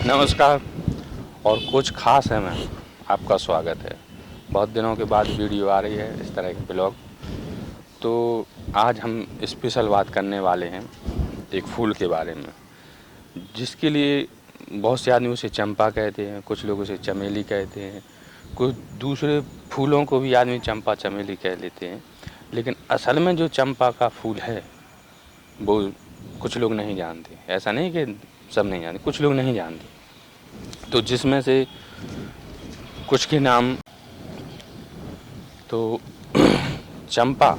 नमस्कार और कुछ खास है मैं आपका स्वागत है। बहुत दिनों के बाद वीडियो आ रही है इस तरह के ब्लॉग। तो आज हम स्पेशल बात करने वाले हैं एक फूल के बारे में, जिसके लिए बहुत से आदमी उसे चंपा कहते हैं, कुछ लोग उसे चमेली कहते हैं, कुछ दूसरे फूलों को भी आदमी चंपा चमेली कह लेते हैं। लेकिन असल में जो चंपा का फूल है वो कुछ लोग नहीं जानते। ऐसा नहीं कि सब नहीं जानते, कुछ लोग नहीं जानते। तो जिसमें से कुछ के नाम तो चंपा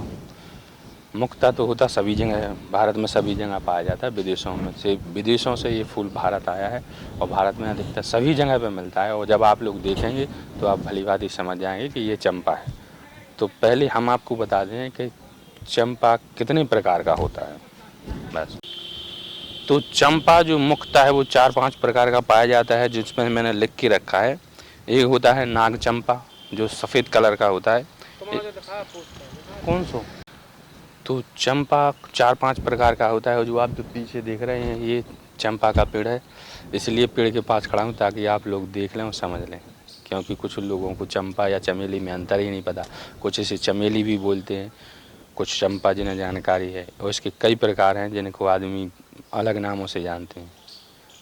मुक्ता तो होता सभी जगह है, भारत में सभी जगह पाया जाता है। विदेशों से ये फूल भारत आया है और भारत में अधिकतर सभी जगह पे मिलता है। और जब आप लोग देखेंगे तो आप भली भांति समझ जाएंगे कि ये चंपा है। तो पहले हम आपको बता दें कि चंपा कितने प्रकार का होता है बस। तो चंपा जो मुक्ता है वो 4-5 प्रकार का पाया जाता है, जिसमें मैंने लिख के रखा है। एक होता है नाग चंपा जो सफ़ेद कलर का होता है। कौन सो? तो चंपा 4-5 प्रकार का होता है। जो आप जो पीछे देख रहे हैं ये चंपा का पेड़ है, इसलिए पेड़ के पास खड़ा हूँ ताकि आप लोग देख लें और समझ लें, क्योंकि कुछ लोगों को चंपा या चमेली में अंतर ही नहीं पता। कुछ इसे चमेली भी बोलते हैं, कुछ चंपा जिन्हें जानकारी है, और इसके कई प्रकार हैं जिनको आदमी अलग नामों से जानते हैं।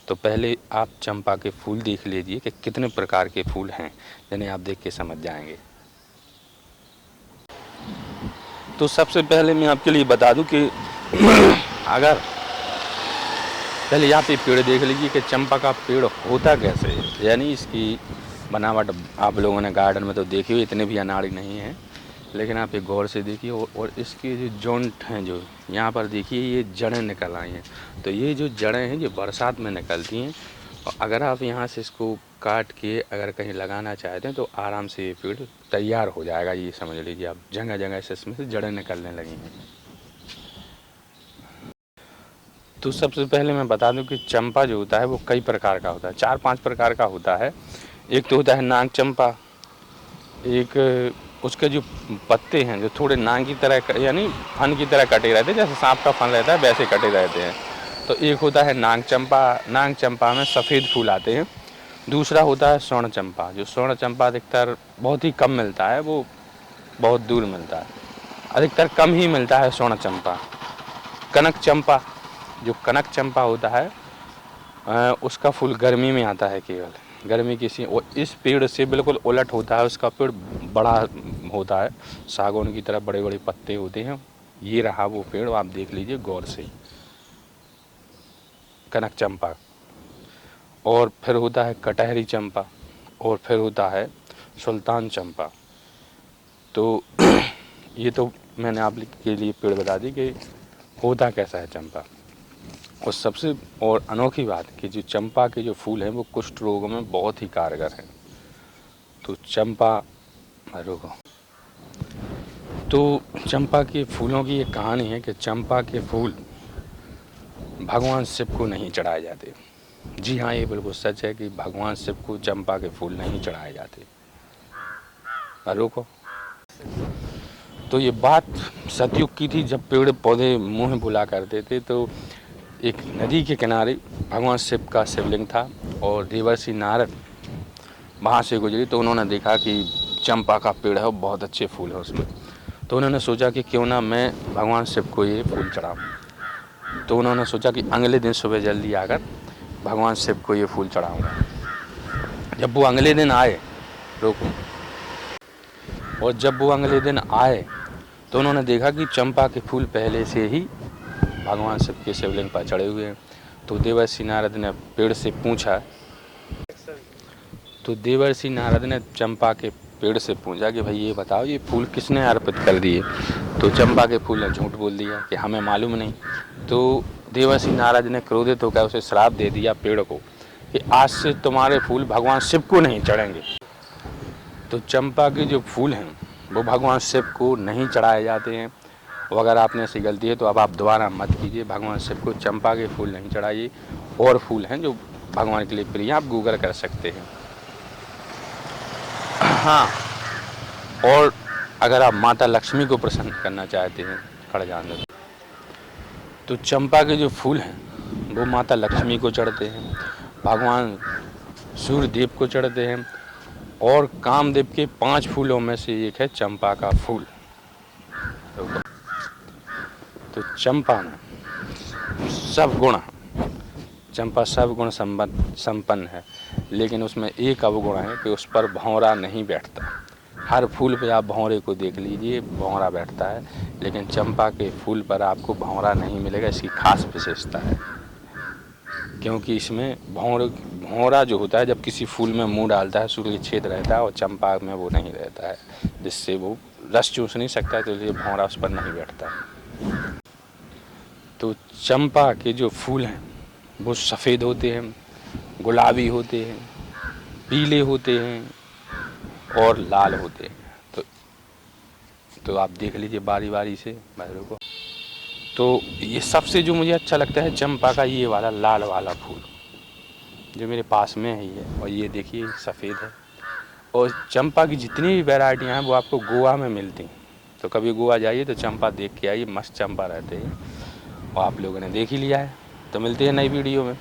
तो पहले आप चंपा के फूल देख लीजिए कि कितने प्रकार के फूल हैं, जिन्हें आप देख के समझ जाएंगे। तो सबसे पहले मैं आपके लिए बता दूं कि अगर पहले आप ये पेड़ देख लीजिए कि चंपा का पेड़ होता कैसे है, यानी इसकी बनावट आप लोगों ने गार्डन में तो देखी हुई, इतने भी अनाड़ी नहीं है, लेकिन आप एक गौर से देखिए। और इसके जो जॉइंट हैं, जो यहाँ पर देखिए ये जड़ें निकल आई हैं। तो ये जो जड़ें हैं ये बरसात में निकलती हैं, और अगर आप यहाँ से इसको काट के अगर कहीं लगाना चाहते हैं तो आराम से ये पेड़ तैयार हो जाएगा। ये समझ लीजिए आप, जगह जगह से इसमें से जड़ें निकलने लगी हैं। तो सबसे पहले मैं बता दूं कि चंपा जो होता है वो कई प्रकार का होता है, 4-5 प्रकार का होता है। एक तो होता है नाग चंपा, एक उसके जो पत्ते हैं जो थोड़े नाग की तरह यानी फन की तरह कटे रहते हैं, जैसे सांप का फन रहता है वैसे कटे रहते हैं। तो एक होता है नाग चंपा। नाग चंपा में सफ़ेद फूल आते हैं। दूसरा होता है स्वर्ण चंपा। जो स्वर्ण चंपा अधिकतर बहुत ही कम मिलता है, वो बहुत दूर मिलता है, अधिकतर कम ही मिलता है स्वर्ण चंपा। कनक चंपा, जो कनक चंपा होता है उसका फूल गर्मी में आता है, केवल गर्मी की सी। और इस पेड़ से बिल्कुल उलट होता है, उसका पेड़ बड़ा होता है, सागौन की तरह बड़े बड़े पत्ते होते हैं। ये रहा वो पेड़, आप देख लीजिए गौर से, कनक चंपा। और फिर होता है कटहरी चंपा, और फिर होता है सुल्तान चंपा। तो ये तो मैंने आप के लिए पेड़ बता दी कि होता कैसा है चंपा। और सबसे और अनोखी बात कि जो चंपा के जो फूल हैं वो कुष्ठ रोगों में बहुत ही कारगर हैं। तो चंपा रोगों तो चंपा के फूलों की एक कहानी है कि चंपा के फूल भगवान शिव को नहीं चढ़ाए जाते। जी हाँ, ये बिल्कुल सच है कि भगवान शिव को चंपा के फूल नहीं चढ़ाए जाते। रोको, तो ये बात सतयुग की थी, जब पेड़ पौधे मुँह बुला करते थे। तो एक नदी के किनारे भगवान शिव का शिवलिंग था, और देवर्षि नारद वहाँ से गुजरी तो उन्होंने देखा कि चंपा का पेड़ है और बहुत अच्छे फूल है उसमें। तो उन्होंने सोचा कि क्यों ना मैं भगवान शिव को ये फूल चढ़ाऊँ। तो उन्होंने सोचा कि अगले दिन सुबह जल्दी आकर भगवान शिव को ये फूल चढ़ाऊँगा। जब वो अगले दिन आए, रोको, और जब वो अगले दिन आए तो उन्होंने देखा कि चंपा के फूल पहले से ही भगवान शिव के शिवलिंग पर चढ़े हुए हैं। तो देवर्षि नारद ने पेड़ से पूछा, तो देवर्षि नारद ने चंपा के पेड़ से पूछा कि भाई ये बताओ ये फूल किसने अर्पित कर दिए। तो चंपा के फूल ने झूठ बोल दिया कि हमें मालूम नहीं। तो देवर्षि नारद ने क्रोधित होकर उसे श्राप दे दिया पेड़ को कि आज से तुम्हारे फूल भगवान शिव को नहीं चढ़ेंगे। तो चंपा के जो फूल हैं वो भगवान शिव को नहीं चढ़ाए जाते हैं। और अगर आपने ऐसी गलती है तो अब आप दोबारा मत कीजिए, भगवान शिव को चंपा के फूल नहीं चढ़ाइए। और फूल हैं जो भगवान के लिए प्रिय, आप गूगल कर सकते हैं। हाँ, और अगर आप माता लक्ष्मी को प्रसन्न करना चाहते हैं, खड़ जाने, तो चंपा के जो फूल हैं वो माता लक्ष्मी को चढ़ते हैं। भगवान सूर्य देव को चढ़ते हैं। और कामदेव के 5 फूलों में से एक है चंपा का फूल। तो चंपा में सब गुण, चंपा सब गुण संपन्न है, लेकिन उसमें एक अवगुण है कि उस पर भौरा नहीं बैठता। हर फूल पे आप भौरे को देख लीजिए, भौरा बैठता है, लेकिन चंपा के फूल पर आपको भौरा नहीं मिलेगा। इसकी खास विशेषता है, क्योंकि इसमें भौरा जो होता है जब किसी फूल में मुंह डालता है सूर्य छेद रहता है, और चंपा में वो नहीं रहता है, जिससे वो रस चूस नहीं सकता है, तो इसलिए भौरा उस पर नहीं बैठता है। तो चंपा के जो फूल हैं वो सफ़ेद होते हैं, गुलाबी होते हैं, पीले होते हैं और लाल होते हैं। तो आप देख लीजिए बारी बारी से बाहरों को। तो ये सबसे जो मुझे अच्छा लगता है चंपा का ये वाला लाल वाला फूल जो मेरे पास में है ये, और ये देखिए सफ़ेद है। और चंपा की जितनी भी वैरायटियाँ हैं वो आपको गोवा में मिलती हैं। तो कभी गोवा जाइए तो चंपा देख के आइए, मस्त चंपा रहते हैं, और आप लोगों ने देख ही लिया है। तो मिलते हैं नई वीडियो में।